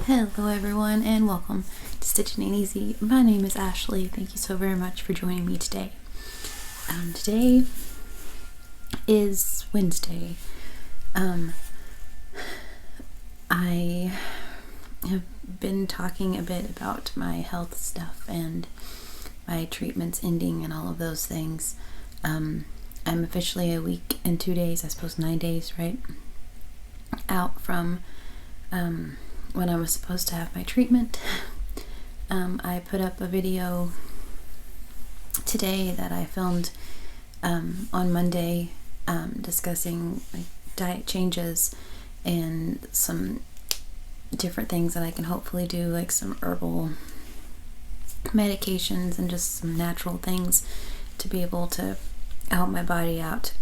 Hello everyone and welcome to Stitching Ain't Easy. My name is Ashley. Thank you so very much for joining me today. Today is Wednesday. I have been talking a bit about my health stuff and my treatments ending and all of those things. I'm officially a week and 2 days, I suppose 9 days, right? Out from when I was supposed to have my treatment. I put up a video today that I filmed on Monday discussing like diet changes and some different things that I can hopefully do, like some herbal medications and just some natural things to be able to help my body out.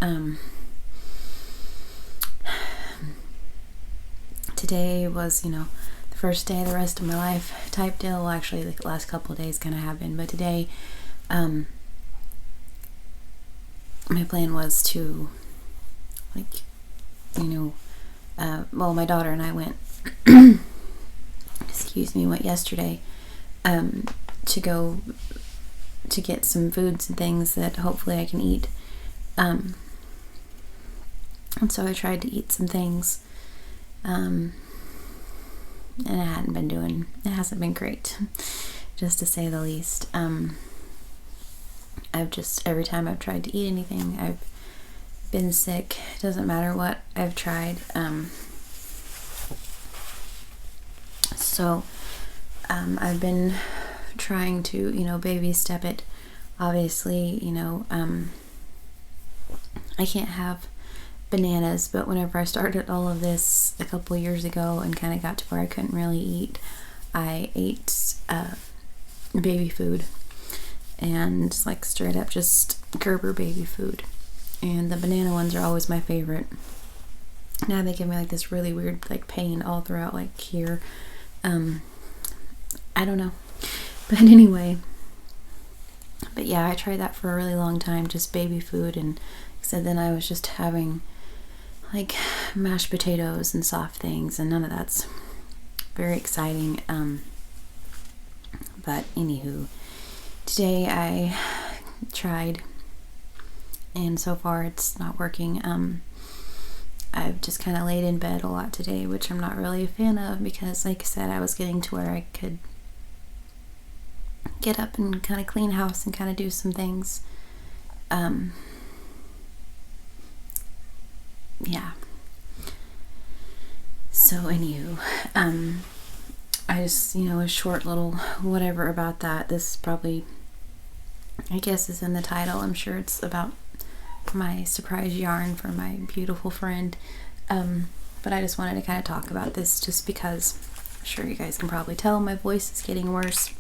Today was, the first day of the rest of my life type deal. Well, actually, the last couple of days kind of have been, but today, my plan was to, my daughter and I went, went yesterday, to go to get some foods and things that hopefully I can eat. And so I tried to eat some things. And it hasn't been great, just to say the least. Every time I've tried to eat anything, I've been sick. It doesn't matter what I've tried. I've been trying to, baby step it. Obviously, I can't have bananas, but whenever I started all of this a couple years ago and kind of got to where I couldn't really eat, I ate baby food, and straight up just Gerber baby food, and the banana ones are always my favorite. Now they give me this really weird pain all throughout here. I don't know, but anyway, I tried that for a really long time, just baby food, and so then I was just having mashed potatoes and soft things, and none of that's very exciting. But anywho, today I tried, and so far it's not working. I've just kind of laid in bed a lot today, which I'm not really a fan of, because like I said, I was getting to where I could get up and kind of clean house and kind of do some things. So anywho, I just, a short little whatever about that. This probably, I guess, is in the title. I'm sure it's about my surprise yarn for my beautiful friend. But I just wanted to kind of talk about this just because I'm sure you guys can probably tell my voice is getting worse.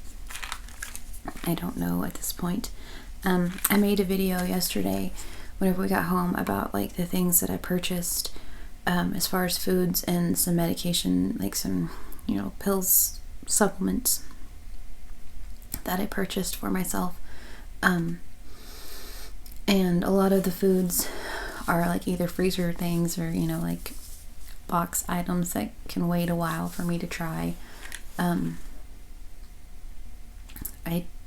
I don't know at this point. I made a video yesterday whenever we got home about the things that I purchased as far as foods and some medication, some pills, supplements that I purchased for myself. And a lot of the foods are either freezer things or box items that can wait a while for me to try. I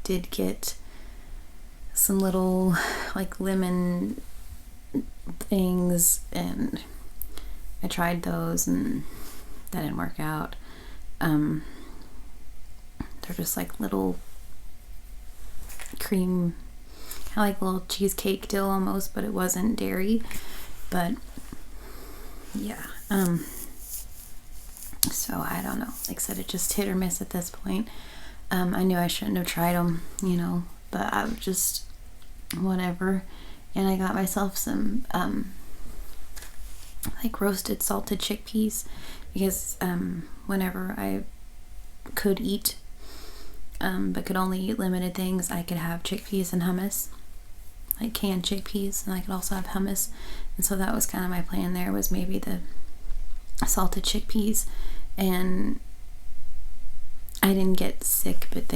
did get some little lemon things, and I tried those and that didn't work out. They're just little cream, kind of little cheesecake deal almost, but it wasn't dairy. But yeah, so I don't know. Like I said, it just hit or miss at this point. I knew I shouldn't have tried them, but I would just whatever. And I got myself some roasted salted chickpeas, because whenever I could eat but could only eat limited things, I could have chickpeas and hummus, canned chickpeas, and I could also have hummus. And so that was kind of my plan there, was maybe the salted chickpeas. And I didn't get sick, but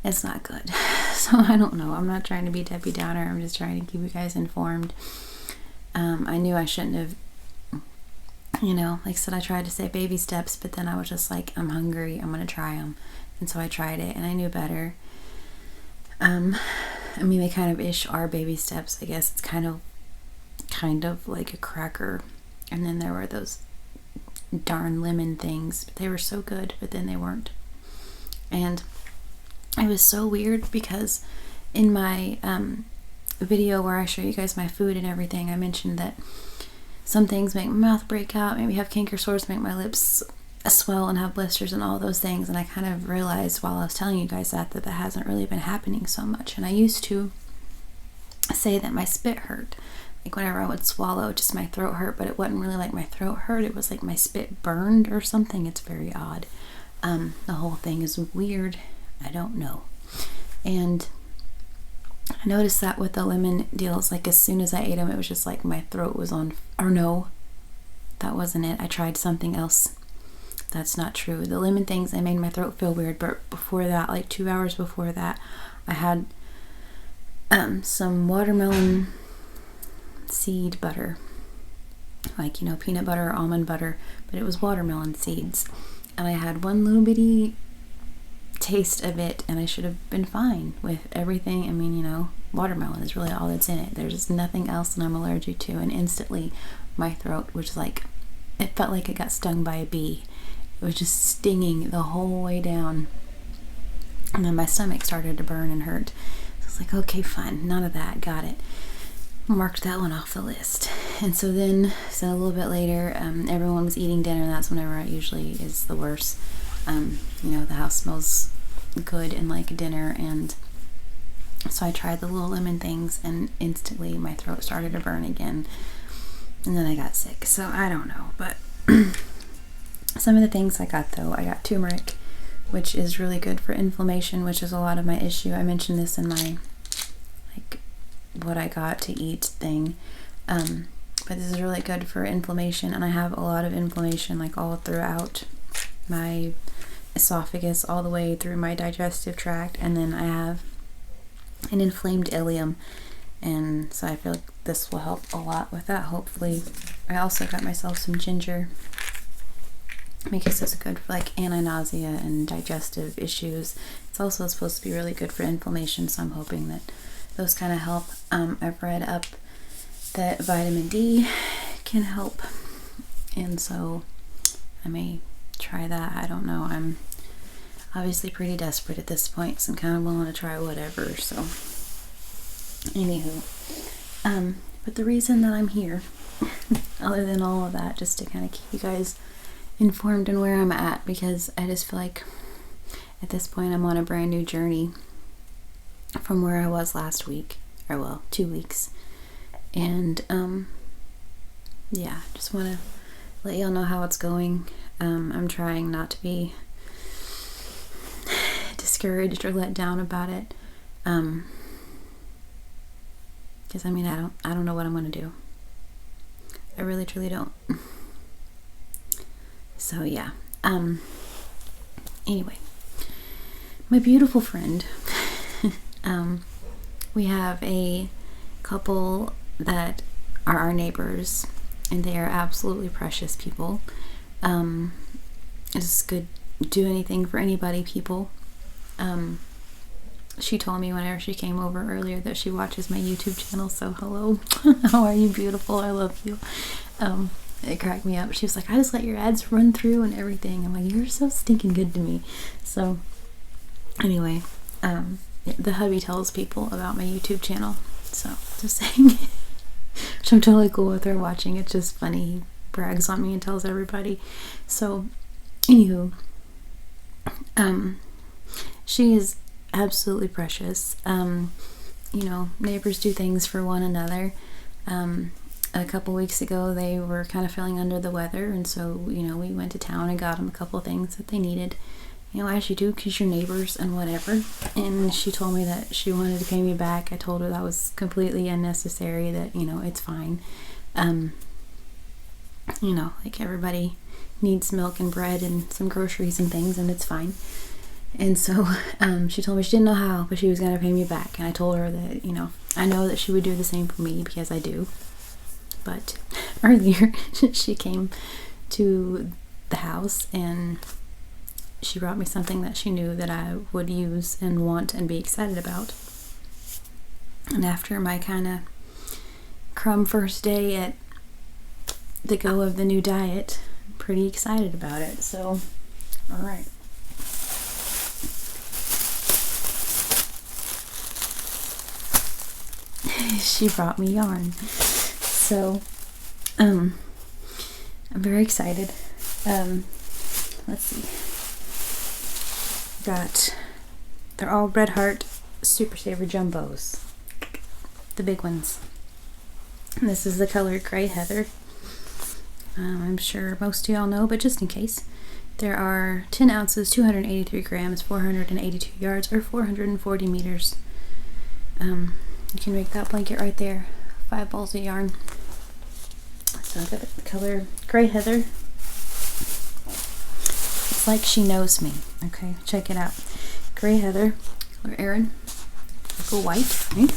it's not good. So I don't know. I'm not trying to be Debbie Downer. I'm just trying to keep you guys informed. I knew I shouldn't have you know, like I said, I tried to say baby steps, but then I was just like, I'm hungry, I'm gonna try them. And so I tried it, and I knew better. I mean, they kind of ish are baby steps, I guess. It's kind of like a cracker. And then there were those darn lemon things, but they were so good, but then they weren't. And it was so weird because in my video where I show you guys my food and everything, I mentioned that some things make my mouth break out, maybe have canker sores, make my lips swell and have blisters and all those things. And I kind of realized while I was telling you guys that hasn't really been happening so much. And I used to say that my spit hurt, like whenever I would swallow, just my throat hurt, but it wasn't really like my throat hurt, it was like my spit burned or something. It's very odd. The whole thing is weird. I don't know. And I noticed that with the lemon deals, like as soon as I ate them, it was just like my throat was on, or no, that wasn't it. I tried something else. That's not true. The lemon things, they made my throat feel weird, but before that, like 2 hours before that, I had some watermelon seed butter, like, you know, peanut butter or almond butter, but it was watermelon seeds. And I had one little bitty taste of it, and I should have been fine with everything. I mean, you know, watermelon is really all that's in it. There's nothing else that I'm allergic to. And instantly my throat was like, it felt like it got stung by a bee. It was just stinging the whole way down. And then my stomach started to burn and hurt. So I was like, okay, fine, none of that, got it. Marked that one off the list. And so then, a little bit later, everyone was eating dinner, and that's whenever it usually is the worst. You know, the house smells good and like dinner, and so I tried the little lemon things, and instantly my throat started to burn again, and then I got sick. So I don't know, but some of the things I got, though, I got turmeric, which is really good for inflammation, which is a lot of my issue. I mentioned this in my, like, what I got to eat thing, but this is really good for inflammation, and I have a lot of inflammation, like, all throughout my esophagus, all the way through my digestive tract, and then I have an inflamed ileum, and so I feel like this will help a lot with that, hopefully. I also got myself some ginger because it's good for like anti-nausea and digestive issues. It's also supposed to be really good for inflammation, so I'm hoping that those kind of help. I've read up that vitamin D can help, and so I may try that. I don't know. I'm obviously pretty desperate at this point, so I'm kind of willing to try whatever. So anywho, but the reason that I'm here, other than all of that, just to kind of keep you guys informed on where I'm at, because I just feel like at this point I'm on a brand new journey from where I was last week, or well, 2 weeks. And yeah, just want to let y'all know how it's going. I'm trying not to be discouraged or let down about it, because I mean, I don't know what I'm going to do. I really truly don't. So yeah, anyway, my beautiful friend, we have a couple that are our neighbors, and they are absolutely precious people. It's good, do anything for anybody people. She told me whenever she came over earlier that she watches my YouTube channel, so hello. How are you, beautiful? I love you. It cracked me up. She was like, I just let your ads run through and everything. I'm like, you're so stinking good to me. So anyway, the hubby tells people about my YouTube channel, so just saying. Which I'm totally cool with her watching. It's just funny. He brags on me and tells everybody. So anywho, she is absolutely precious. You know, neighbors do things for one another. A couple weeks ago, they were kind of feeling under the weather, and so, you know, we went to town and got them a couple things that they needed, you know, as you do, because you're neighbors and whatever. And she told me that she wanted to pay me back. I told her that was completely unnecessary, that, you know, it's fine. You know, like, everybody needs milk and bread and some groceries and things, and it's fine. And so she told me she didn't know how, but she was going to pay me back. And I told her that, you know, I know that she would do the same for me, because I do. But earlier she came to the house, and she brought me something that she knew that I would use and want and be excited about. And after my kind of crumb first day at the go of the new diet, I'm pretty excited about it. So, all right. She brought me yarn. So, I'm very excited. Let's see. They're all Red Heart Super Saver Jumbos. The big ones. And this is the color Gray Heather. I'm sure most of y'all know, but just in case. There are 10 ounces, 283 grams, 482 yards, or 440 meters. You can make that blanket right there. 5 balls of yarn. So I've got the color Gray Heather. It's like she knows me. Okay, check it out. Gray Heather, or Erin. Go white, right?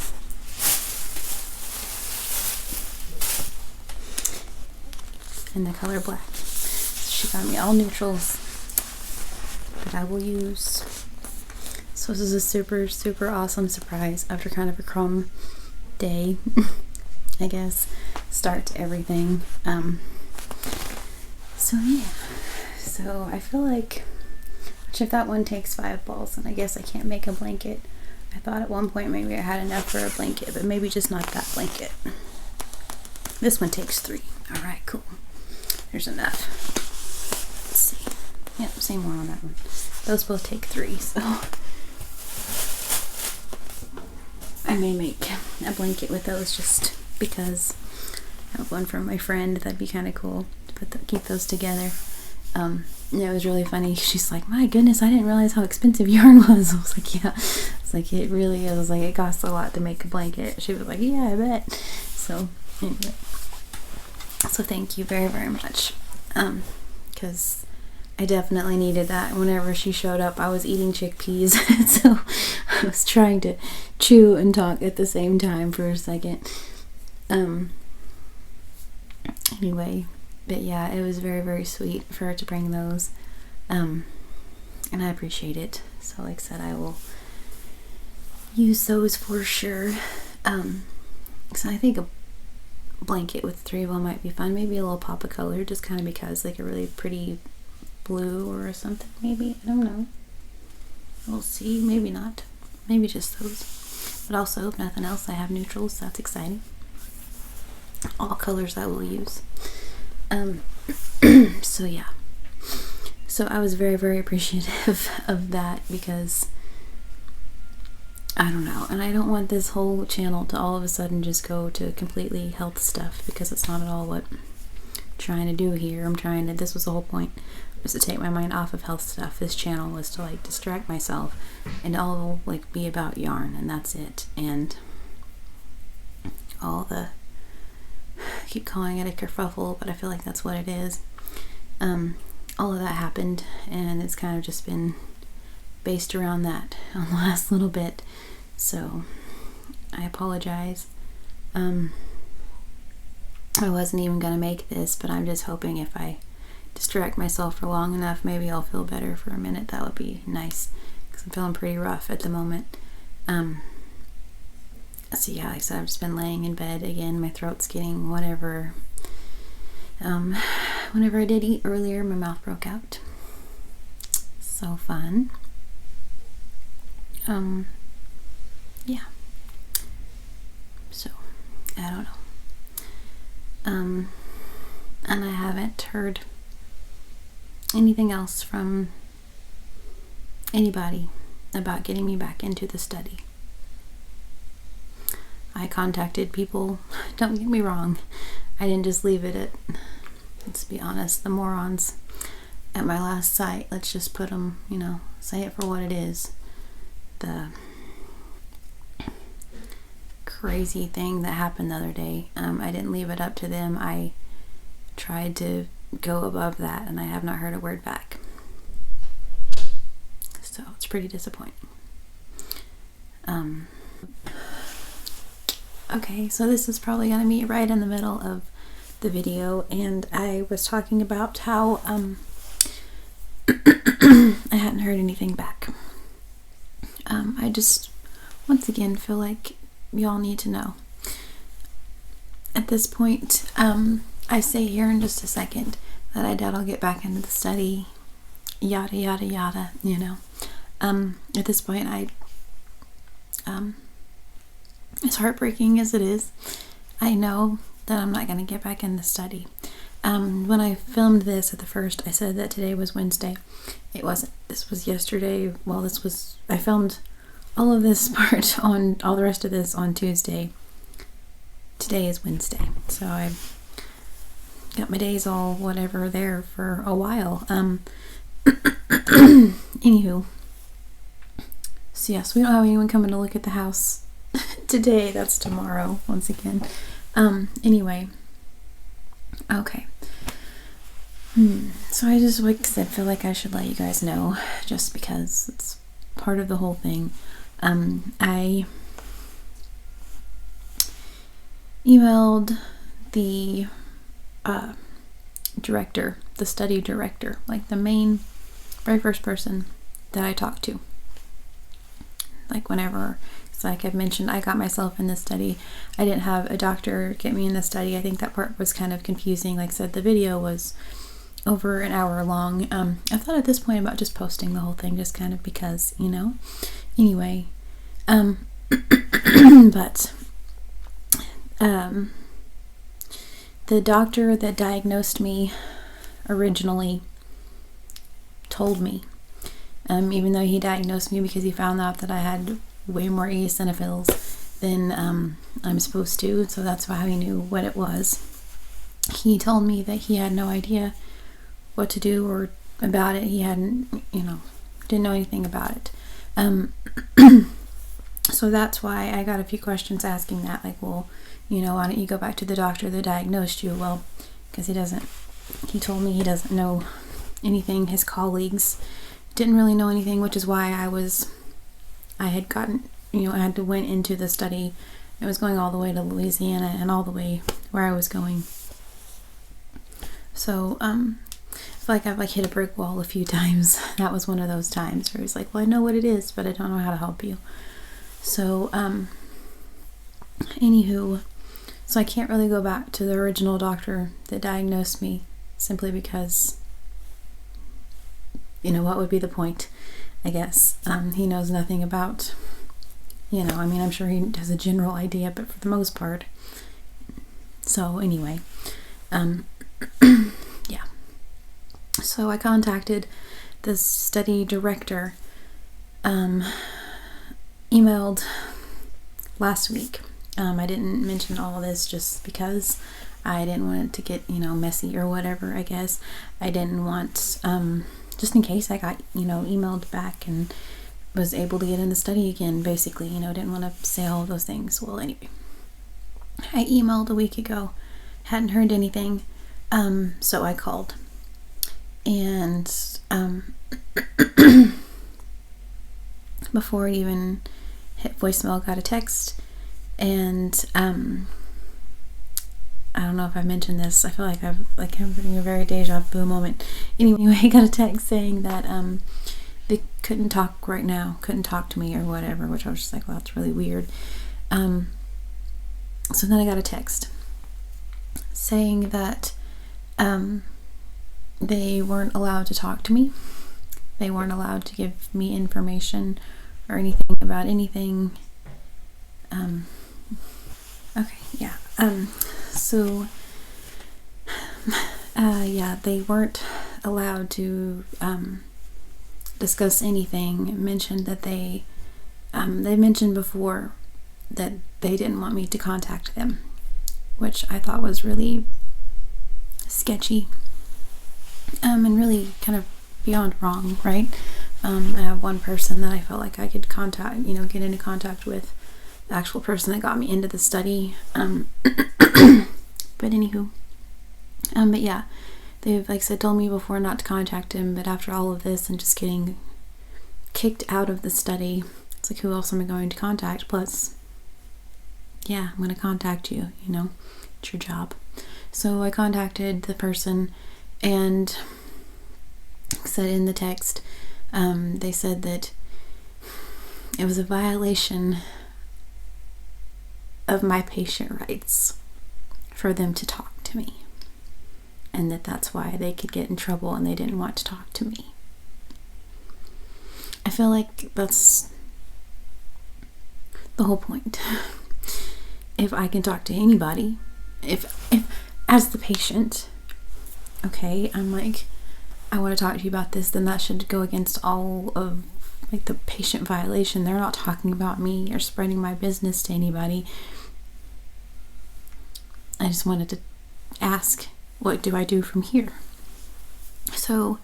And the color black. She got me all neutrals that I will use. So this is a super, super awesome surprise after kind of a crumb day, I guess. Start to everything. So yeah. So I feel like, which if that one takes 5 balls, then I guess I can't make a blanket. I thought at one point maybe I had enough for a blanket, but maybe just not that blanket. This one takes 3. All right, cool. There's enough. Let's see. Yep, same one on that one. Those both take 3, so I may make a blanket with those just because I have one from my friend. That'd be kind of cool to keep those together. It was really funny. She's like, my goodness, I didn't realize how expensive yarn was. I was like, yeah. It's like, it really is. I was like, it costs a lot to make a blanket. She was like, yeah, I bet. So anyway, so thank you very, very much. Because I definitely needed that. Whenever she showed up, I was eating chickpeas. So I was trying to chew and talk at the same time for a second. Anyway, but yeah, it was very, very sweet for her to bring those. And I appreciate it. So like I said, I will use those for sure. So I think a blanket with 3 of them might be fun. Maybe a little pop of color, just kind of because, like a really pretty blue or something, maybe. I don't know. We'll see. Maybe not. Maybe just those. But also, if nothing else, I have neutrals. That's exciting. All colors I will use. So yeah. So I was very, very appreciative of that because I don't know, and I don't want this whole channel to all of a sudden just go to completely health stuff, because it's not at all what I'm trying to do here. This was the whole point, was to take my mind off of health stuff. This channel was to like distract myself and all like be about yarn, and that's it. And all the, I keep calling it a kerfuffle, but I feel like that's what it is. All of that happened, and it's kind of just been based around that on the last little bit. So I apologize. I wasn't even gonna make this, but I'm just hoping if I distract myself for long enough, maybe I'll feel better for a minute. That would be nice, because I'm feeling pretty rough at the moment. So yeah, like I said, I've just been laying in bed again. My throat's getting whatever. Whenever I did eat earlier, my mouth broke out. So fun. Yeah. So, I don't know. And I haven't heard anything else from anybody about getting me back into the study. I contacted people. Don't get me wrong. I didn't just leave it at, let's be honest, the morons at my last site. Let's just put them, say it for what it is. The crazy thing that happened the other day. I didn't leave it up to them. I tried to go above that, and I have not heard a word back. So it's pretty disappointing. Okay, so this is probably going to be right in the middle of the video, and I was talking about how I hadn't heard anything back. I just once again feel like y'all need to know. At this point, I say here in just a second that I doubt I'll get back into the study, yada yada yada, you know. At this point, as heartbreaking as it is, I know that I'm not going to get back in the study. When I filmed this at the first, I said that today was Wednesday. It wasn't. This was yesterday. Well, I filmed all of this part on, all the rest of this on Tuesday. Today is Wednesday. So I got my days all whatever there for a while. Anywho. So yes, we don't have anyone coming to look at the house today. That's tomorrow, once again. Anyway. Okay. So I just, like I said, feel like I should let you guys know, just because it's part of the whole thing. I emailed the director, the study director, like the very first person that I talked to. Like whenever, it's like I've mentioned, I got myself in this study. I didn't have a doctor get me in the study. I think that part was kind of confusing. Like I said, the video was over an hour long. I thought at this point about just posting the whole thing, just kind of because, you know. Anyway, but the doctor that diagnosed me originally told me, even though he diagnosed me because he found out that I had way more eosinophils than I'm supposed to, so that's why he knew what it was. He told me that he had no idea what to do or about it. He hadn't, didn't know anything about it. So that's why I got a few questions asking that, like, well, why don't you go back to the doctor that diagnosed you? Well, because he told me he doesn't know anything. His colleagues didn't really know anything, which is why I had gotten, I had to went into the study. It was going all the way to Louisiana and all the way where I was going. So, I feel like I've hit a brick wall a few times. That was one of those times where he's like, well, I know what it is, but I don't know how to help you. So, anywho, so I can't really go back to the original doctor that diagnosed me simply because, what would be the point, I guess. He knows nothing about, I'm sure he has a general idea, but for the most part. So anyway, yeah. So I contacted the study director, emailed last week. I didn't mention all of this just because I didn't want it to get, messy or whatever, I guess. I didn't want, just in case I got, emailed back and was able to get in the study again, basically, didn't want to say all of those things. Well, anyway, I emailed a week ago, hadn't heard anything, so I called. And before it even hit voicemail, got a text, and I don't know if I mentioned this. I feel like I'm having a very deja vu moment. Anyway, I got a text saying that they couldn't talk right now, couldn't talk to me or whatever, which I was just like, well, that's really weird. So then I got a text saying that they weren't allowed to talk to me. They weren't allowed to give me information or anything about anything. Okay, yeah. So, yeah, they weren't allowed to discuss anything. Mentioned that they mentioned before that they didn't want me to contact them, which I thought was really sketchy, and really kind of beyond wrong, right? I have one person that I felt like I could contact, get into contact with, the actual person that got me into the study. But anywho, but yeah, they've, like I said, told me before not to contact him, but after all of this and just getting kicked out of the study, it's like, who else am I going to contact? Plus, yeah, I'm going to contact you, it's your job. So I contacted the person and said in the text, they said that it was a violation of my patient rights for them to talk to me, and that's why they could get in trouble and they didn't want to talk to me. I feel like that's the whole point. If I can talk to anybody, if as the patient, okay, I'm like, I want to talk to you about this, then that should go against all of like the patient violation. They're not talking about me or spreading my business to anybody. I just wanted to ask, what do I do from here? So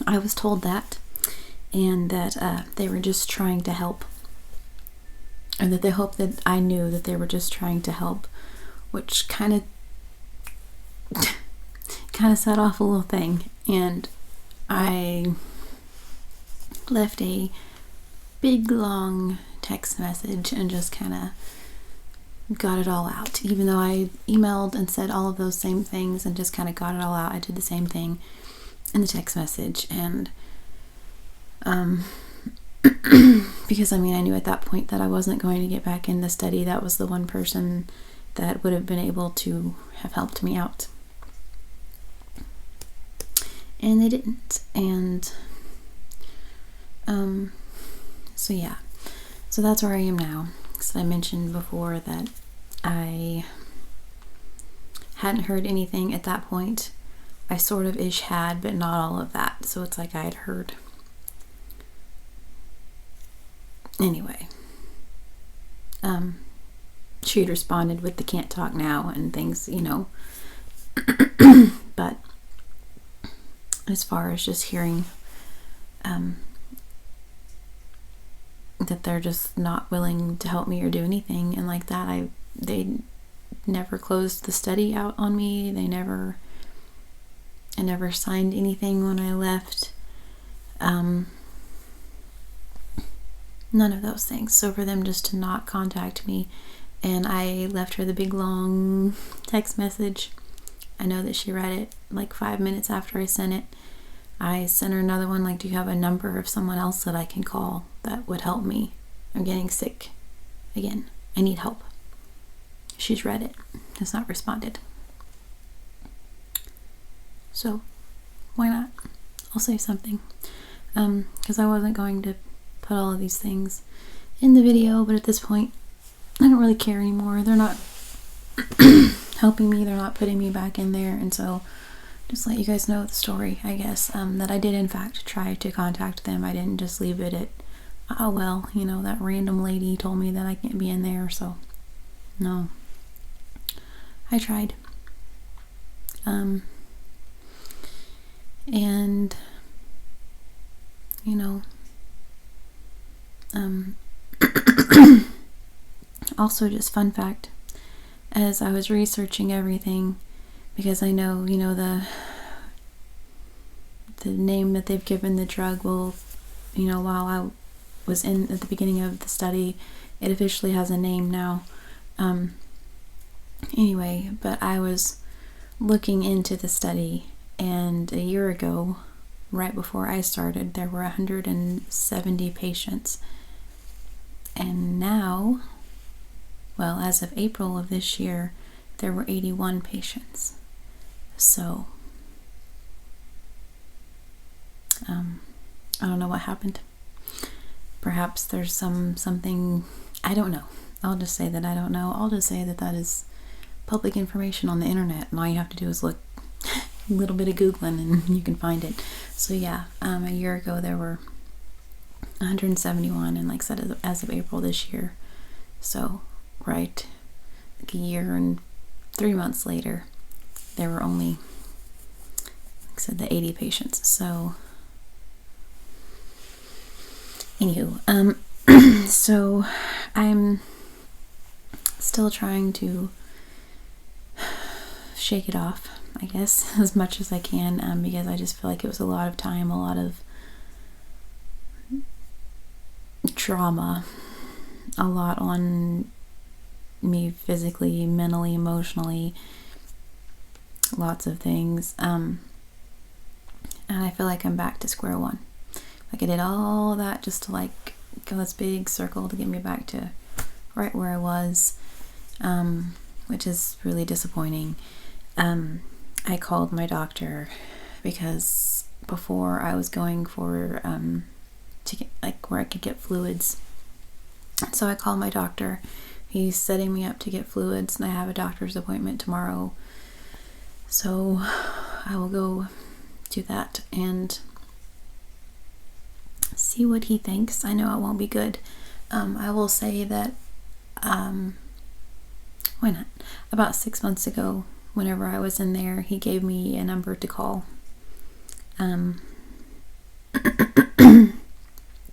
I was told that, and that they were just trying to help, or that they hoped that I knew that they were just trying to help, which kind of set off a little thing. And I left a big long text message and just kind of got it all out. Even though I emailed and said all of those same things and just kind of got it all out, I did the same thing in the text message. And because I knew at that point that I wasn't going to get back in the study. That was the one person that would have been able to have helped me out, and they didn't. And so yeah, so that's where I am now. So I mentioned before that I hadn't heard anything at that point. I sort of ish had, but not all of that. So it's like I had heard. Anyway, she'd responded with the can't talk now and things, but as far as just hearing that they're just not willing to help me or do anything and like that, they never closed the study out on me. I never signed anything when I left. None of those things. So for them just to not contact me, and I left her the big long text message. I know that she read it like 5 minutes after I sent it. I sent her another one like, do you have a number of someone else that I can call that would help me? I'm getting sick again. I need help. She's read it. Has not responded. So why not? I'll say something. Because I wasn't going to put all of these things in the video, but at this point I don't really care anymore. They're not helping me, they're not putting me back in there, and so just let you guys know the story, I guess, that I did in fact try to contact them. I didn't just leave it at, oh well, that random lady told me that I can't be in there, so no, I tried. And also, just fun fact, as I was researching everything, because I know, the name that they've given the drug will, while I was at the beginning of the study, it officially has a name now. Anyway, but I was looking into the study, and a year ago, right before I started, there were 170 patients. And now, well, as of April of this year, there were 81 patients. So, I don't know what happened. Perhaps there's something, I don't know. I'll just say that I don't know. I'll just say that is public information on the internet, and all you have to do is look a little bit of Googling and you can find it. So yeah, a year ago there were 171, and like I said, as of April this year, so right, like a year and 3 months later, there were only, like I said, the 80 patients. So anywho, so I'm still trying to shake it off, I guess, as much as I can, because I just feel like it was a lot of time, a lot of drama, a lot on me physically, mentally, emotionally, lots of things. And I feel like I'm back to square one. Like I did all that just to like go this big circle to get me back to right where I was, which is really disappointing. I called my doctor because before I was going for to get like where I could get fluids. So I called my doctor. He's setting me up to get fluids, and I have a doctor's appointment tomorrow. So I will go do that and see what he thinks. I know it won't be good. I will say that why not? About 6 months ago, whenever I was in there, he gave me a number to call.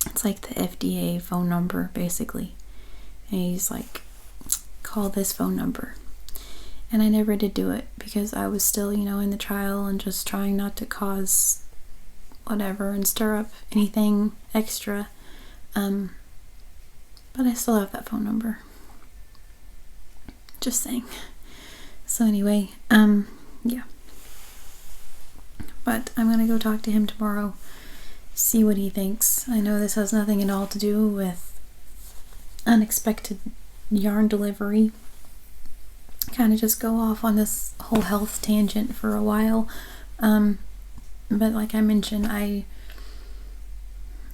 It's like the FDA phone number, basically. And he's like, call this phone number. And I never did do it because I was still, in the trial and just trying not to cause whatever and stir up anything extra. But I still have that phone number. Just saying. So anyway, yeah. But I'm gonna go talk to him tomorrow, see what he thinks. I know this has nothing at all to do with unexpected yarn delivery. Kind of just go off on this whole health tangent for a while. But like I mentioned, I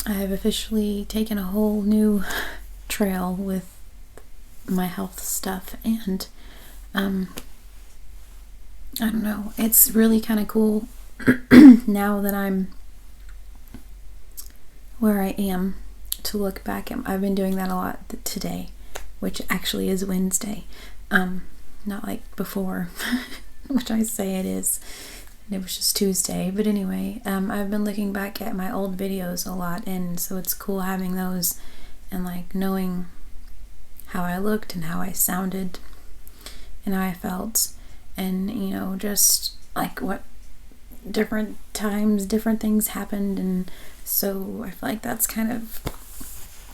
have officially taken a whole new trail with my health stuff, and I don't know, it's really kind of cool now that I'm where I am to look back at. I've been doing that a lot today, which actually is Wednesday, not like before which I say it is, and it was just Tuesday. But anyway, I've been looking back at my old videos a lot, and so it's cool having those and like knowing how I looked and how I sounded and how I felt, and just like what different times different things happened. And so I feel like that's kind of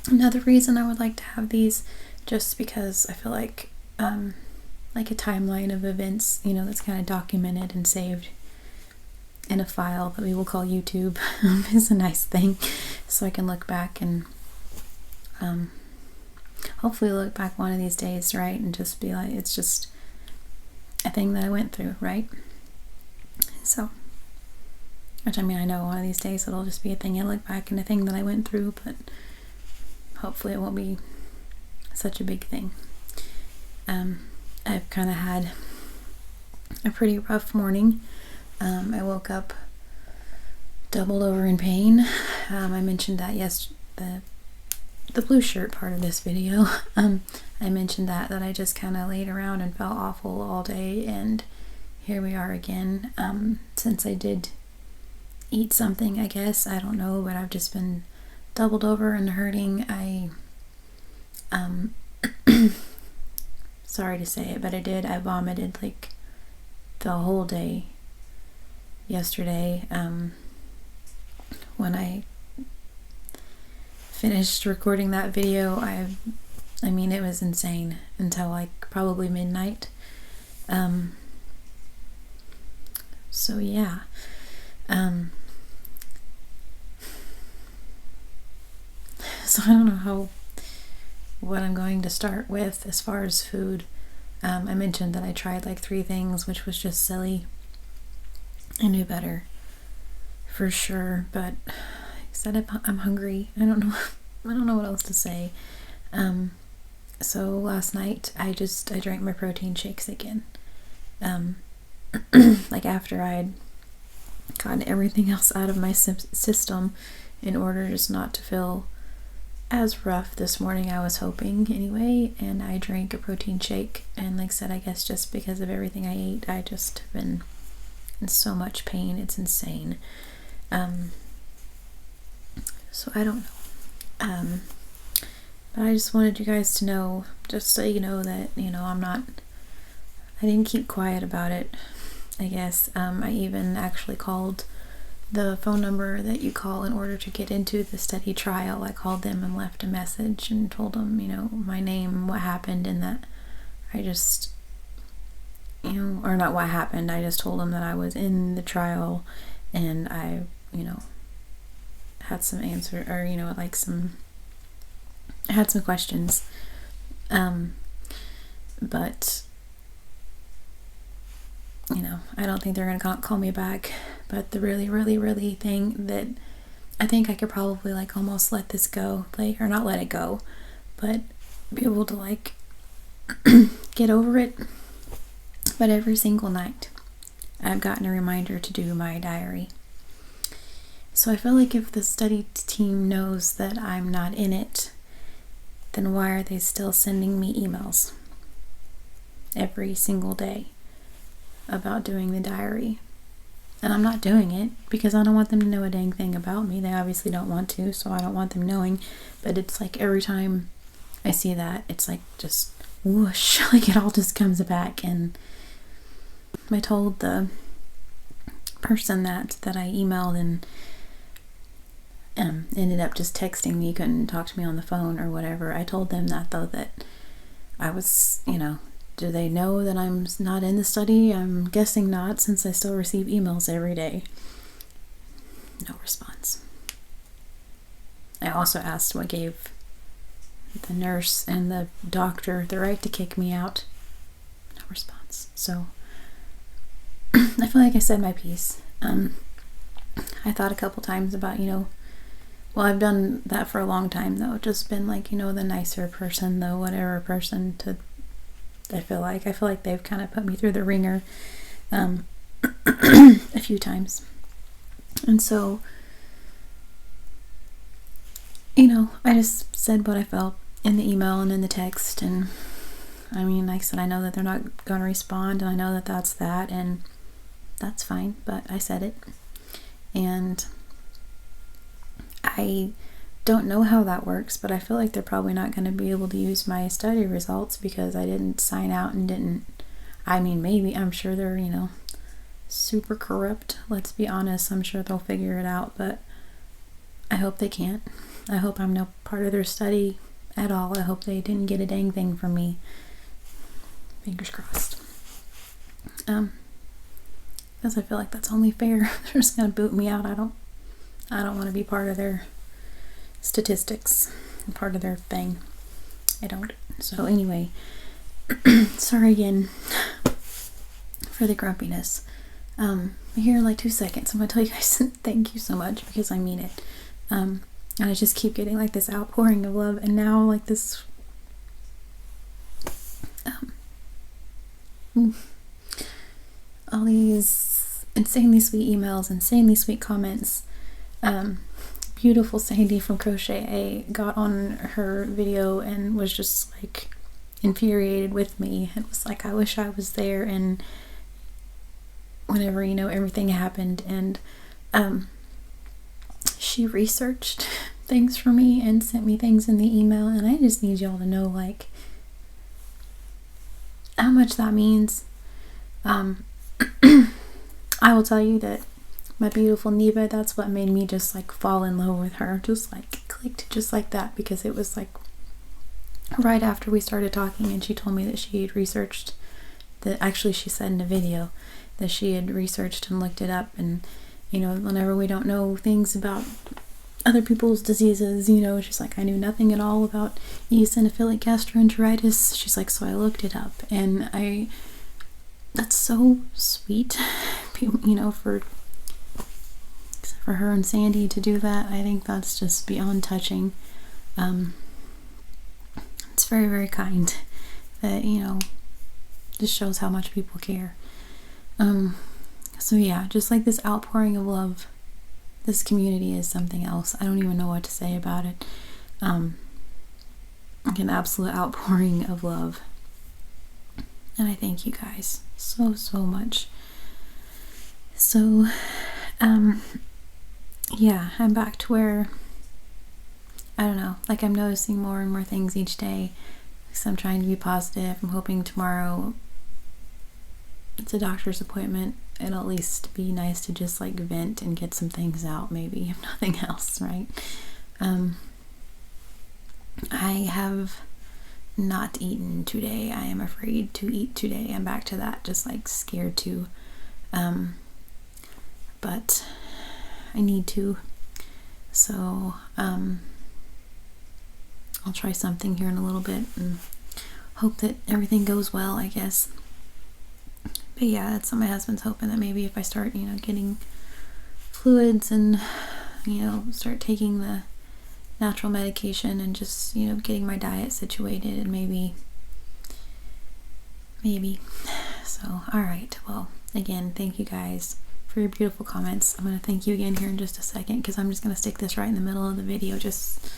another reason I would like to have these, just because I feel like a timeline of events, that's kind of documented and saved in a file that we will call YouTube is a nice thing, so I can look back and hopefully look back one of these days, right, and just be like, it's just a thing that I went through, right? So, which I mean, I know one of these days it'll just be a thing I look back and a thing that I went through, but hopefully it won't be such a big thing. I've kind of had a pretty rough morning. I woke up doubled over in pain. I mentioned that the blue shirt part of this video. I mentioned that I just kind of laid around and felt awful all day, and here we are again. Since I did eat something, I guess, I don't know, but I've just been doubled over and hurting. I sorry to say it, but I vomited like the whole day yesterday. When I finished recording that video, I mean, it was insane until like probably midnight. So yeah. So I don't know what I'm going to start with as far as food. I mentioned that I tried like 3 things, which was just silly. I knew better for sure, but like I said, I'm hungry. I don't know what else to say. So last night I drank my protein shakes again. Like after I'd gotten everything else out of my system, in order just not to feel as rough this morning, I was hoping anyway, and I drank a protein shake. And like I said, I guess just because of everything I ate, I just have been in so much pain, it's insane. So I don't know. But I just wanted you guys to know, just so you know that, I didn't keep quiet about it, I guess. I even actually called the phone number that you call in order to get into the study trial. I called them and left a message and told them, my name, what happened, and that I just, or not what happened. I just told him that I was in the trial and I, had some answer, or, I had some questions. But, I don't think they're going to call me back. But the really, really, really thing that I think I could probably, almost let this go, or not let it go, but be able to, get over it. But every single night, I've gotten a reminder to do my diary. So I feel like if the study team knows that I'm not in it, then why are they still sending me emails every single day about doing the diary? And I'm not doing it because I don't want them to know a dang thing about me. They obviously don't want to, so I don't want them knowing. But it's every time I see that, it's just whoosh, it all just comes back. And I told the person that I emailed and ended up just texting me, couldn't talk to me on the phone or whatever. I told them that, though, that I was, do they know that I'm not in the study? I'm guessing not, since I still receive emails every day. No response. I also asked what gave the nurse and the doctor the right to kick me out. No response. So I feel like I said my piece. I thought a couple times about, well, I've done that for a long time, though. Just been the nicer person, the whatever person to, I feel like they've kind of put me through the ringer a few times. And so, I just said what I felt in the email and in the text. And like I said, I know that they're not going to respond, and I know that that's that, and that's fine, but I said it. And I don't know how that works, but I feel like they're probably not going to be able to use my study results because I didn't sign out and didn't. Maybe, I'm sure they're, super corrupt. Let's be honest. I'm sure they'll figure it out, but I hope they can't. I hope I'm no part of their study at all. I hope they didn't get a dang thing from me. Fingers crossed. Because I feel like that's only fair. They're just going to boot me out. I don't want to be part of their statistics, part of their thing. I don't. So anyway, sorry again for the grumpiness. Here in 2 seconds, I'm going to tell you guys thank you so much, because I mean it. And I just keep getting this outpouring of love, and now this all these insanely sweet emails, insanely sweet comments. Beautiful Sandy from Crochet A got on her video and was just infuriated with me. It was I wish I was there, and whenever everything happened. And she researched things for me and sent me things in the email, and I just need y'all to know how much that means. I will tell you that my beautiful Neva, that's what made me just fall in love with her. Just clicked just like that, because it was right after we started talking, and she told me that she had researched that. Actually, she said in a video that she had researched and looked it up, and whenever we don't know things about other people's diseases, she's I knew nothing at all about eosinophilic gastroenteritis. She's so I looked it up, and that's so sweet, for her and Sandy to do that. I think that's just beyond touching. It's very, very kind that, just shows how much people care. So yeah, just this outpouring of love. This community is something else. I don't even know what to say about it. An absolute outpouring of love. And I thank you guys so, so much. So, yeah, I'm back to where, I don't know, I'm noticing more and more things each day. So I'm trying to be positive. I'm hoping tomorrow it's a doctor's appointment. It'll at least be nice to just vent and get some things out, maybe, if nothing else, right? I have not eaten today. I am afraid to eat today. I'm back to that, just like scared to. But I need to. So I'll try something here in a little bit and hope that everything goes well, I guess. But yeah, that's what my husband's hoping, that maybe if I start, getting fluids and, start taking the natural medication and just, getting my diet situated, and maybe. So, all right. Well, again, thank you guys for your beautiful comments. I'm going to thank you again here in just a second, because I'm just going to stick this right in the middle of the video, just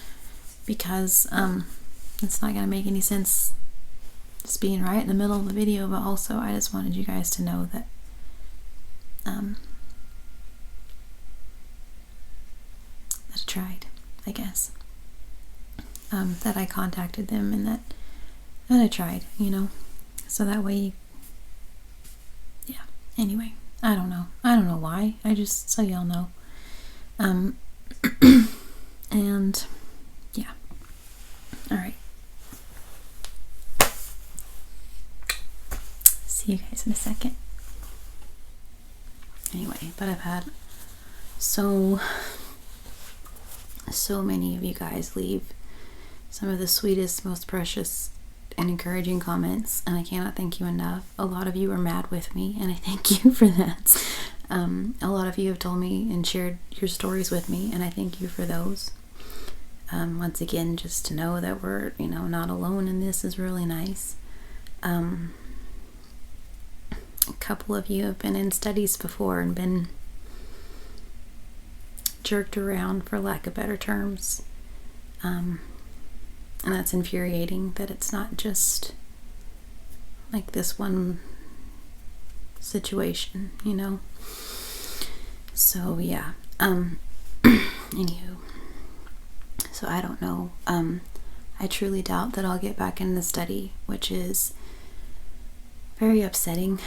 because it's not going to make any sense just being right in the middle of the video. But also, I just wanted you guys to know that that I tried, I guess, that I contacted them, and that I tried, so that way, yeah. Anyway, I don't know why, I just, so y'all know. And yeah, all right, see you guys in a second. Anyway, but I've had so many of you guys leave some of the sweetest, most precious and encouraging comments, and I cannot thank you enough. A lot of you are mad with me, and I thank you for that. A lot of you have told me and shared your stories with me, and I thank you for those. Once again, just to know that we're, not alone in this is really nice. A couple of you have been in studies before and been jerked around, for lack of better terms. And that's infuriating, that it's not just like this one situation, So yeah. Anywho. So I don't know. I truly doubt that I'll get back in the study, which is very upsetting.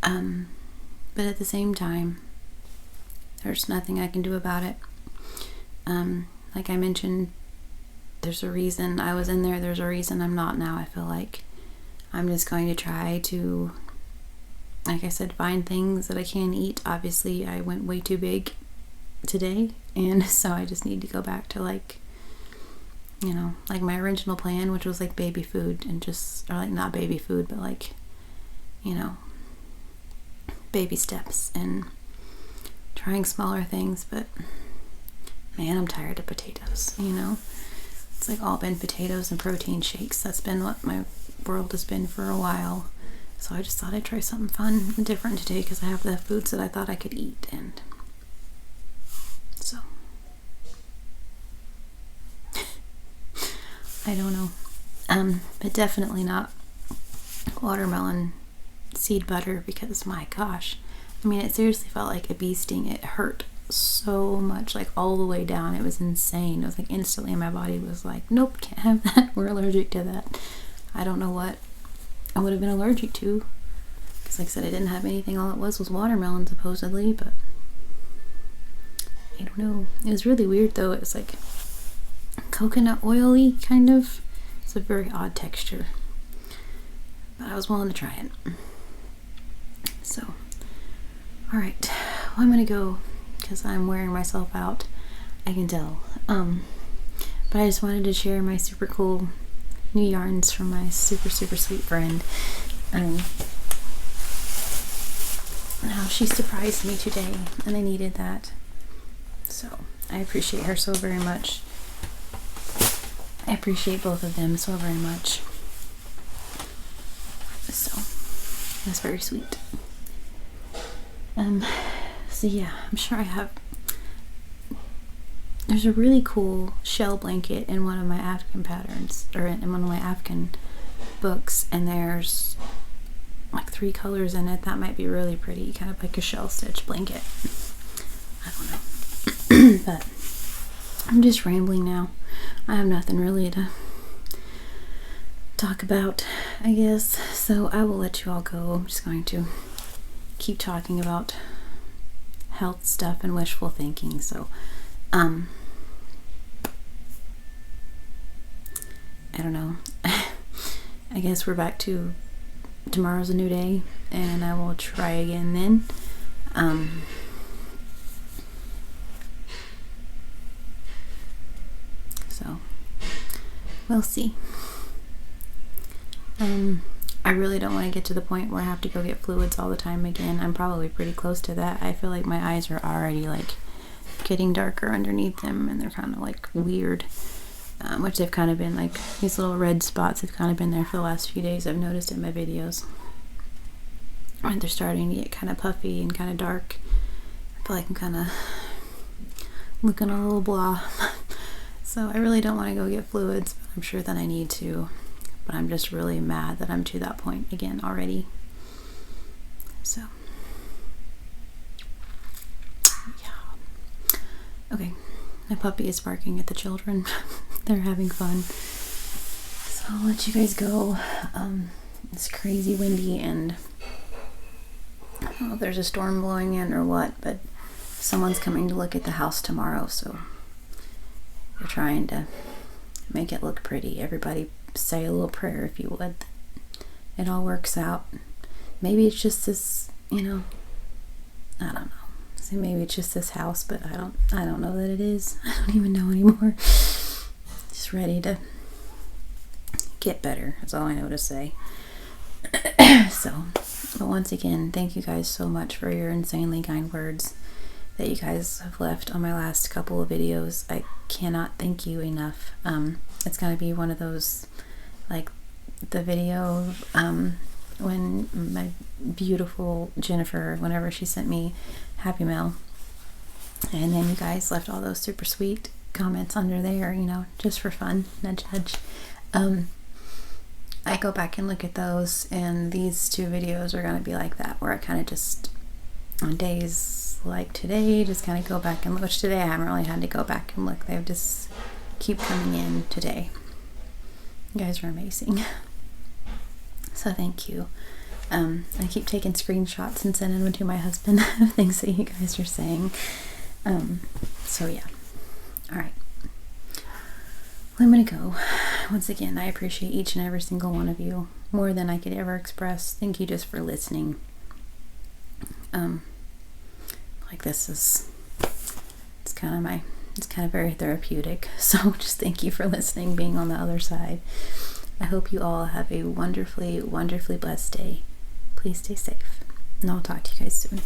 But at the same time, there's nothing I can do about it. Like I mentioned, there's a reason I was in there. There's a reason I'm not now. I feel like I'm just going to try to, like I said, find things that I can eat. Obviously, I went way too big today, and so I just need to go back to like my original plan, which was like baby food, and just, or like not baby food, but like, baby steps and trying smaller things. But man, I'm tired of potatoes, It's like all been potatoes and protein shakes. That's been what my world has been for a while. So I just thought I'd try something fun and different today, because I have the foods that I thought I could eat, and so I don't know. But definitely not watermelon seed butter, because my gosh, it seriously felt like a bee sting. It hurt so much, like all the way down. It was insane. It was like instantly my body was like, nope, can't have that. We're allergic to that. I don't know what I would have been allergic to, because like I said, I didn't have anything. All it was watermelon, supposedly, but I don't know. It was really weird though. It was like coconut oily, kind of. It's a very odd texture, but I was willing to try it. So all right, well, I'm gonna go, because I'm wearing myself out, I can tell. But I just wanted to share my super cool new yarns from my super sweet friend. How she surprised me today, and I needed that. So I appreciate her so very much. I appreciate both of them so very much. So that's very sweet. So yeah, I'm sure I have. There's a really cool shell blanket in one of my Afghan patterns, or in one of my Afghan books, and there's like 3 colors in it. That might be really pretty, kind of like a shell stitch blanket. I don't know. But I'm just rambling now. I have nothing really to talk about, I guess. So I will let you all go. I'm just going to keep talking about health stuff and wishful thinking. So I don't know. I guess we're back to tomorrow's a new day, and I will try again then. So we'll see. I really don't want to get to the point where I have to go get fluids all the time again. I'm probably pretty close to that. I feel like my eyes are already like getting darker underneath them, and they're kind of like weird, which they've kind of been like, these little red spots have kind of been there for the last few days. I've noticed in my videos. And they're starting to get kind of puffy and kind of dark. I feel like I'm kind of looking a little blah. So I really don't want to go get fluids, but I'm sure that I need to. But I'm just really mad that I'm to that point again already. So, yeah. Okay, my puppy is barking at the children. They're having fun. So I'll let you guys go. It's crazy windy, and I don't know if there's a storm blowing in or what, but someone's coming to look at the house tomorrow, so we're trying to make it look pretty. Everybody say a little prayer, if you would. It all works out. Maybe it's just this, I don't know. So maybe it's just this house, but I don't know that it is. I don't even know anymore. Just ready to get better. That's all I know to say. So, but once again, thank you guys so much for your insanely kind words that you guys have left on my last couple of videos. I cannot thank you enough. It's gonna be one of those, like the video when my beautiful Jennifer, whenever she sent me Happy Mail, and then you guys left all those super sweet comments under there, just for fun, nudge nudge. I go back and look at those, and these two videos are gonna be like that, where I kind of just, on days like today, just kind of go back and look. Which today I haven't really had to go back and look. They've just keep coming in today. You guys are amazing. So thank you. I keep taking screenshots and sending them to my husband of things that you guys are saying. So yeah. Alright. I'm gonna go. Once again, I appreciate each and every single one of you more than I could ever express. Thank you just for listening. Like this is, it's kind of very therapeutic. So just thank you for listening, being on the other side. I hope you all have a wonderfully, wonderfully blessed day. Please stay safe, and I'll talk to you guys soon.